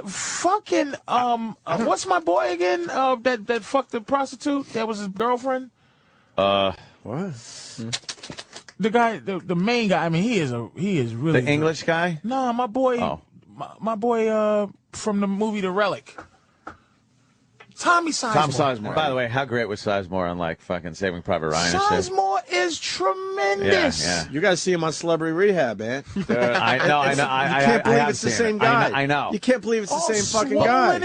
fucking what's my boy again? That fucked the prostitute. That was his girlfriend. What? The guy, the main guy. I mean, he is really The English guy. No, my boy. Oh. My boy from the movie The Relic. Tommy Sizemore. Tom Sizemore. By the way, how great was Sizemore on like fucking Saving Private Ryan? Sizemore is tremendous. Yeah. You guys see him on Celebrity Rehab, man. I know. You can't believe it's the same guy. I know. You can't believe it's the same fucking guy.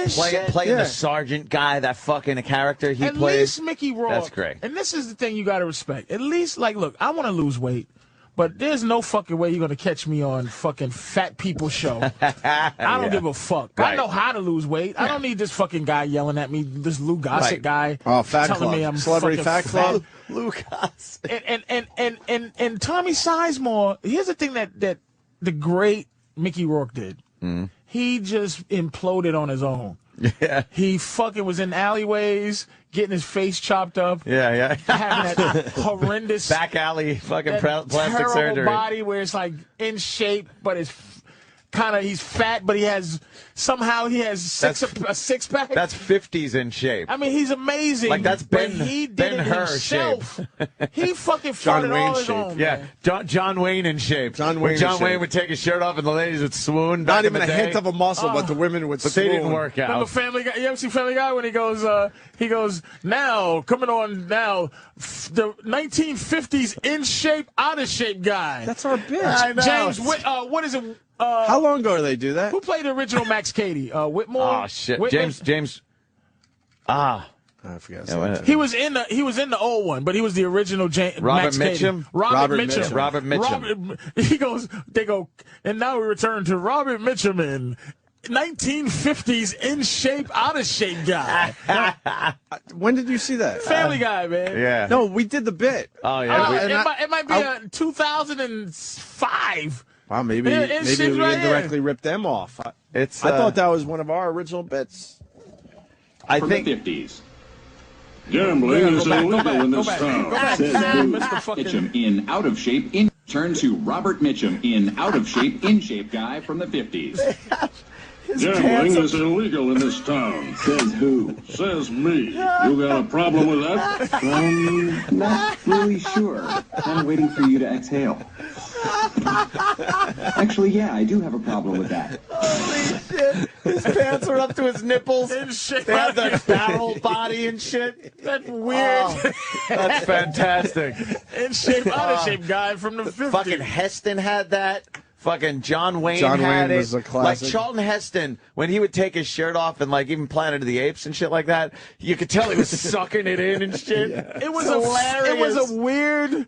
Playing the sergeant guy, that fucking character he plays. At least Mickey Rourke. That's great. And this is the thing you got to respect. At least, like, look, I want to lose weight. But there's no fucking way you're going to catch me on fucking Fat People Show. I don't give a fuck. Right. I know how to lose weight. I don't need this fucking guy yelling at me, this Lou Gossett guy. Oh, Fat telling Club. me I'm Celebrity Fat Club. Lou Gossett. And Tommy Sizemore, here's the thing that the great Mickey Rourke did. Mm. He just imploded on his own. Yeah. He fucking was in alleyways, getting his face chopped up. Yeah. Having that horrendous back alley fucking that plastic terrible surgery. Body where it's like in shape, but it's he's fat, but he has a six pack. That's 50s in shape. I mean, he's amazing. Like that's but he did it himself. He fucking fought it all his own. Yeah, John Wayne in shape. John Wayne would take his shirt off and the ladies would swoon. Not even a hint of a muscle, but the women would swoon. They didn't work out. Remember Family Guy? You ever see Family Guy when he goes now coming on now the 1950s in shape, out of shape guy. That's our bitch. I know. James, what is it? How long ago did they do that? Who played the original Max Cady? Whitmore. Oh shit, Whitman? James. I forgot. He was in the old one, but he was the original Max Cady. Robert Mitchum. They go, and now we return to Robert Mitchum in 1950s in shape, out of shape guy. When did you see that? Family Guy, man. Yeah. No, we did the bit. Oh yeah. It might be 2005. Wow, maybe we indirectly ripped them off. I thought that was one of our original bits. From the 50s. Gambling is illegal in this town. Says Mitchum in out of shape. Turn to Robert Mitchum in out of shape, in shape guy from the 50s. Gambling is illegal in this town. Says who? Says me. You got a problem with that? Not really sure. I'm waiting for you to exhale. Actually, yeah, I do have a problem with that. Holy shit. His pants are up to his nipples. In shape. They have that barrel body and shit. That's weird. That's fantastic. In shape, out of shape guy from the 50s. Fucking Heston had that. Fucking John Wayne had it. Was a classic. Like Charlton Heston, when he would take his shirt off and like even Planet of the Apes and shit like that, you could tell he was sucking it in and shit. Yeah. It was hilarious. It was a weird.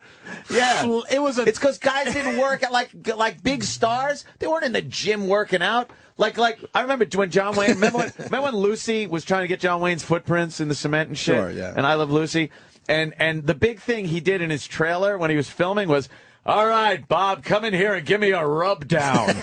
Yeah. It's because guys didn't work at like big stars. They weren't in the gym working out. Like I remember when John Wayne. Remember when Lucy was trying to get John Wayne's footprints in the cement and shit. Sure, yeah. And I Love Lucy. And the big thing he did in his trailer when he was filming was, all right, Bob, come in here and give me a rub down.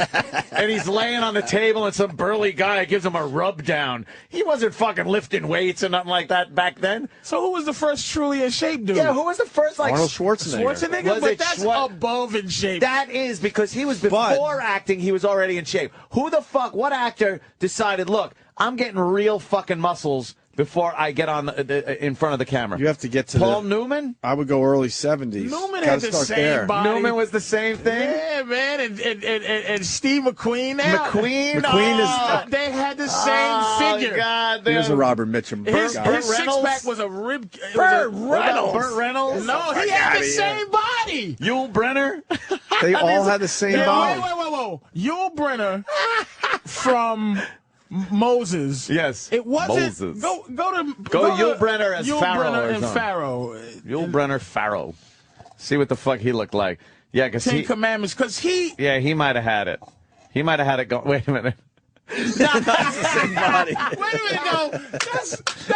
And he's laying on the table and some burly guy gives him a rub down. He wasn't fucking lifting weights or nothing like that back then. So who was the first truly in shape dude? Yeah, who was the first Arnold Schwarzenegger. But that's above in shape. That is because he was before acting, he was already in shape. What actor decided, look, I'm getting real fucking muscles before I get on in front of the camera? You have to get to Paul Newman? I would go early 70s. Newman had the same body. Newman was the same thing? Yeah, man. And Steve McQueen. McQueen? They had the same figure. God, he was a Robert Mitchum. His six-pack was a rib. Burt Reynolds? No, he had the same body. Yul Brynner? They all had the same body. Whoa. Yul Brynner from Moses. Yes. It wasn't. Moses. Go Yul Brynner as Yul Pharaoh. Brynner or and something. Pharaoh. Yul Brynner Pharaoh. See what the fuck he looked like. Yeah, because Ten Commandments. Because he. Yeah, he might have had it. He might have had it. Wait a minute. That's the same body. Wait a minute, no.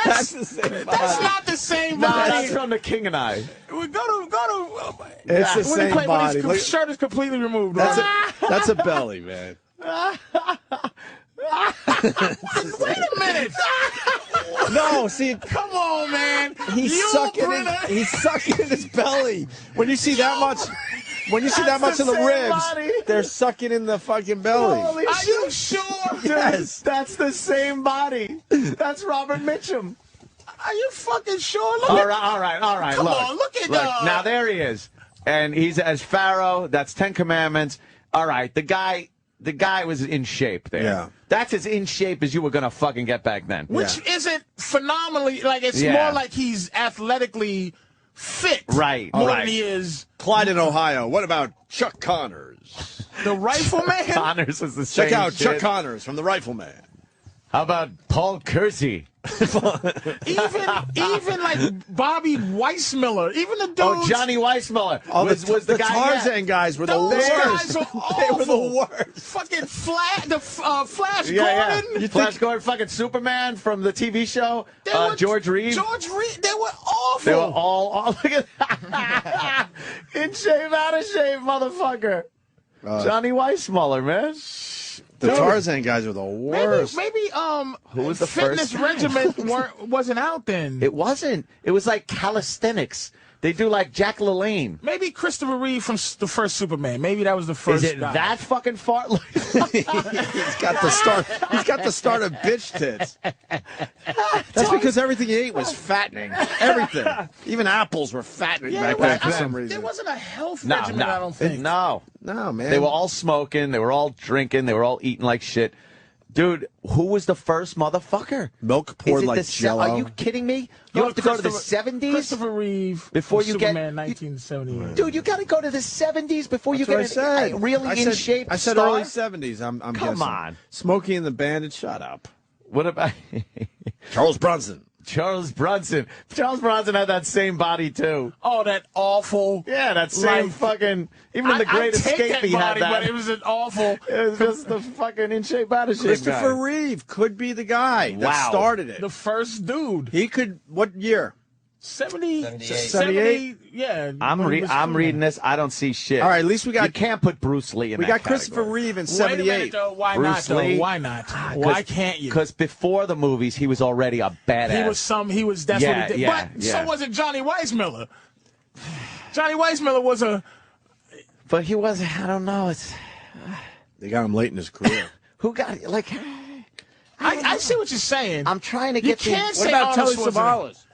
That's the same body. That's not the same No, body. that's from The King and I. We go to. It's the same body. When his shirt is completely removed. That's a belly, man. Wait a minute. No, see, Come on, man. he's sucking in his belly. When you see that much, When you see that much of the ribs, they're sucking in the fucking belly. Holy Are you sure? Yes. That's the same body. That's Robert Mitchum. Are you fucking sure? Look All right. Come on, look at now there he is. And he's as Pharaoh. That's 10 Commandments. All right, the guy was in shape there. Yeah. That's as in shape as you were going to fucking get back then. Which isn't phenomenally, like, it's more like he's athletically fit. Right. More than he is. Clyde in Ohio. What about Chuck Connors? The Rifleman? Connors is the same Check out shit. Chuck Connors from the Rifleman. How about Paul Kersey? even like Bobby Weissmiller, even the dudes. Oh, Johnny Weissmuller was the guy. Tarzan guys were the Those worst. guys are They were the awful. worst. Fucking Flash Yeah. Gordon. Flash Gordon, fucking Superman from the TV show. George Reed. George Reed. They were awful. They were all look at that. In shape, out of shape, motherfucker. Johnny Weissmuller, man. The Tarzan guys are the worst. Maybe Who was the fitness first regiment wasn't out then. It wasn't. It was like calisthenics. They do like Jack LaLanne. Maybe Christopher Reeve from the first Superman. Maybe that was the first. Is it guy. that fucking far? He's got the start. He's got the start of bitch tits. That's because everything he ate was fattening. Everything, even apples were fattening back then for some reason. There wasn't a health regimen. I don't think. No, man. They were all smoking. They were all drinking. They were all eating like shit. Dude, who was the first motherfucker? Milk poured like Jello. Are you kidding me? You have to go to the 70s? Christopher Reeve before you Superman, get 1978. Dude, you got to go to the 70s before you That's get really in shape. I said star? early 70s. I'm Come guessing. on. Smokey and the Bandit. Shut up. What about Charles Bronson? Charles Bronson. Charles Bronson had that same body too. Oh, that awful. Yeah, that same fucking. Even in The Great Escape, he had that. But it was an awful. It was just the fucking in shape, out of shape Christopher guy. Reeve could be the guy that started it. The first dude. He could. What year? 78. Yeah. I'm reading this. I don't see shit. All right, at least we got. You can't put Bruce Lee in. We that got Christopher category. Reeve in Wait a 78. minute, though. Why Bruce not? Lee? Though? Why not? Why can't you? Because before the movies, he was already a badass. He was. That's what he did. But so wasn't Johnny Weissmuller. Johnny Weissmuller was a. But he was. I don't know. It's. They got him late in his career. Who got like? I see what you're saying. I'm trying to You get. can't What say about Arnold Telly Schwarzenegger. Savalas?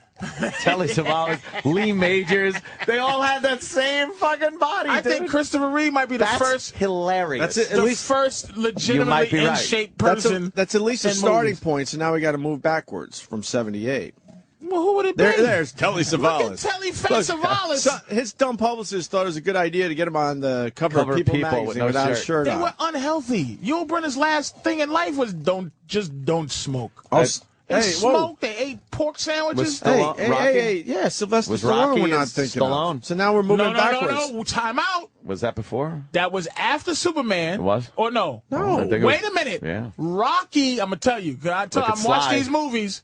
Telly Savalas, Lee Majors, they all had that same fucking body. I think Christopher Reeve might be the first. Hilarious. That's it. The first legitimately in shape person. That's at least a in starting movies. point. So now we got to move backwards from 78. Well, who would it be? There's Telly Savalas. Look at Telly Savalas. So his dumb publicist thought it was a good idea to get him on the cover of People magazine with no without a shirt. shirt They on. were unhealthy. Yul Brynner's last thing in life was don't smoke. They smoked. They ate pork sandwiches. Yeah, Sylvester Was Stallone Rocky we're not is thinking Stallone? of. So now we're moving backwards. No. Time out. Was that before? That was after Superman. It was? Or no? No. I think it Wait was- a minute. Yeah. Rocky, I'm gonna tell you. I'm Look at watching Sly. these movies.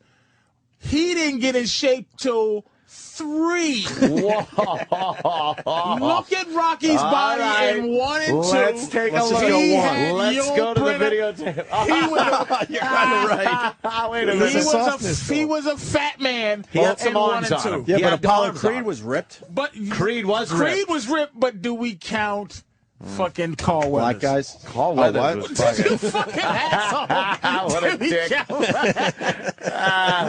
He didn't get in shape till 3. Look at Rocky's body in 1 and 2. Let's take a look. Let's go to the videotape. He You're right. Wait a minute. He was a fat man. He had some in 1 arms and on 2. him. Yeah, He but had Apollo arms Creed on. was ripped. But Creed was ripped, but do we count fucking Carl Black Weathers? guys. Carl Weathers what? was fucking. You fucking asshole. What a dick.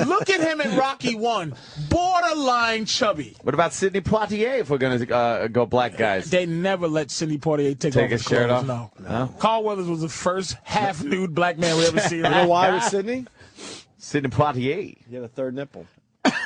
Look at him in Rocky 1. Borderline chubby. What about Sidney Poitier if we're going to go black guys? They never let Sidney Poitier take off his his shirt clothes. off? No. Carl Weathers was the first half-nude black man we ever seen. You know why with Sidney? Sidney Poitier. He had a third nipple.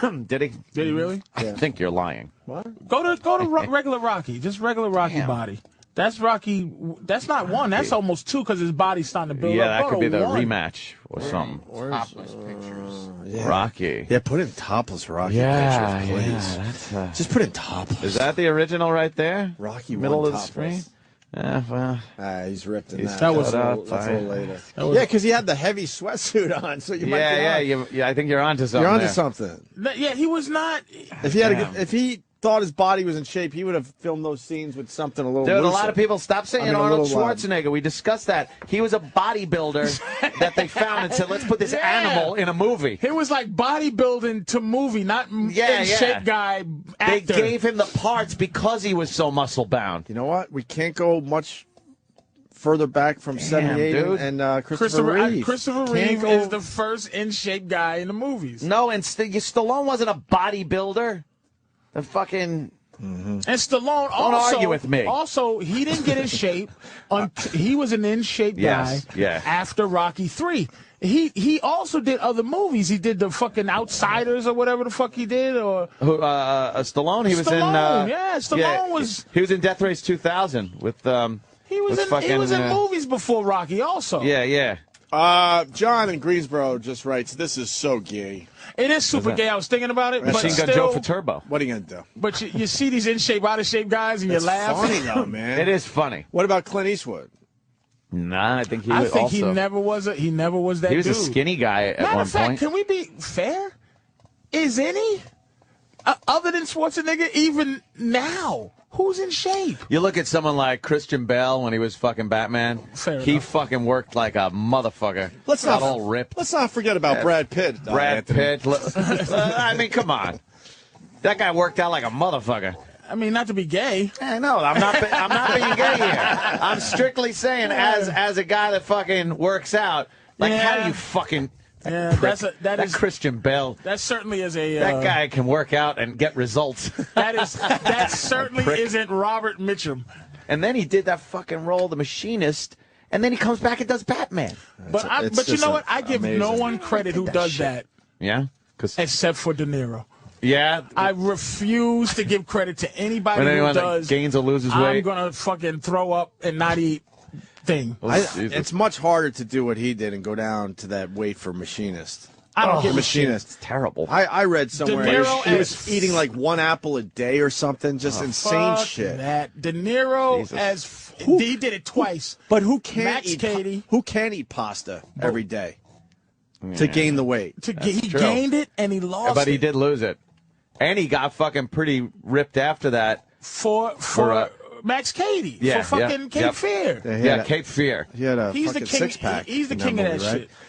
Did he? Did he really? I think you're lying. What? Go to regular Rocky. Just regular Rocky body. That's Rocky. That's not 1. That's almost 2 because his body's starting to build up. Yeah, that Go could be to the 1. rematch or something. Topless pictures. Rocky. Yeah, put in topless Rocky Yeah, pictures, please. that's, Just put in topless. is that the original right there? Rocky Middle won of the screen? topless. Yeah, well. He's ripped in He's that. That was- That's a little later. Yeah, because he had the heavy sweatsuit on, so you might get out. Yeah, I think you're onto something. You're onto there. something. Yeah, he was not. If he had, if he thought his body was in shape, he would have filmed those scenes with something a little Dude, looser. a lot of people stop saying Arnold Schwarzenegger. We discussed that. He was a bodybuilder that they found and said, let's put this animal in a movie. It was like bodybuilding to movie, not in shape guy actor. They gave him the parts because he was so muscle bound. You know what? We can't go much further back from 78 and Christopher Reeve. Christopher Reeve is the first in shape guy in the movies. No, and Stallone wasn't a bodybuilder. The fucking and Stallone don't argue with me. Also, he didn't get in shape. He was an in shape guy after Rocky III. He also did other movies. He did the fucking Outsiders or whatever the fuck he did. Or Stallone. He was in. Stallone was. He was in Death Race 2000 with. He was in movies before Rocky. Also. Yeah. John in Greensboro just writes, "This is so gay." It is super gay. I was thinking about it. Machine Gun Joe for Turbo. What are you gonna do? But you see these in shape, out of shape guys, and you laugh. Funny though, man. It is funny. What about Clint Eastwood? Nah, I think he never was that. He was a skinny guy at one point. Matter of fact, can we be fair? Is any other than Schwarzenegger even now? Who's in shape? You look at someone like Christian Bale when he was fucking Batman. He fucking worked like a motherfucker. Let's not all ripped. Let's not forget about Brad Pitt. Brad Pitt. I mean, come on. That guy worked out like a motherfucker. I mean, not to be gay. No, I'm not being gay here. I'm strictly saying as a guy that fucking works out, like how do you fucking that Christian Bale. That certainly is a. That guy can work out and get results. That certainly isn't Robert Mitchum. And then he did that fucking role, the machinist, and then he comes back and does Batman. But you know what? I give no one credit who does that. Yeah, except for De Niro. Yeah, I refuse to give credit to anybody who does. Gains or loses weight. I'm gonna fucking throw up and not eat. It's much harder to do what he did and go down to that weight for machinist. I don't get machinist. It's terrible. I read somewhere he was eating like 1 apple a day or something, just insane shit. That De Niro he did it twice. But who can't eat pasta every day to gain the weight? He gained it and he lost it. But he did lose it, and he got fucking pretty ripped after that for Max Cady for fucking Cape Fear. Cape Fear. He had a fucking six-pack. He's the king of that shit.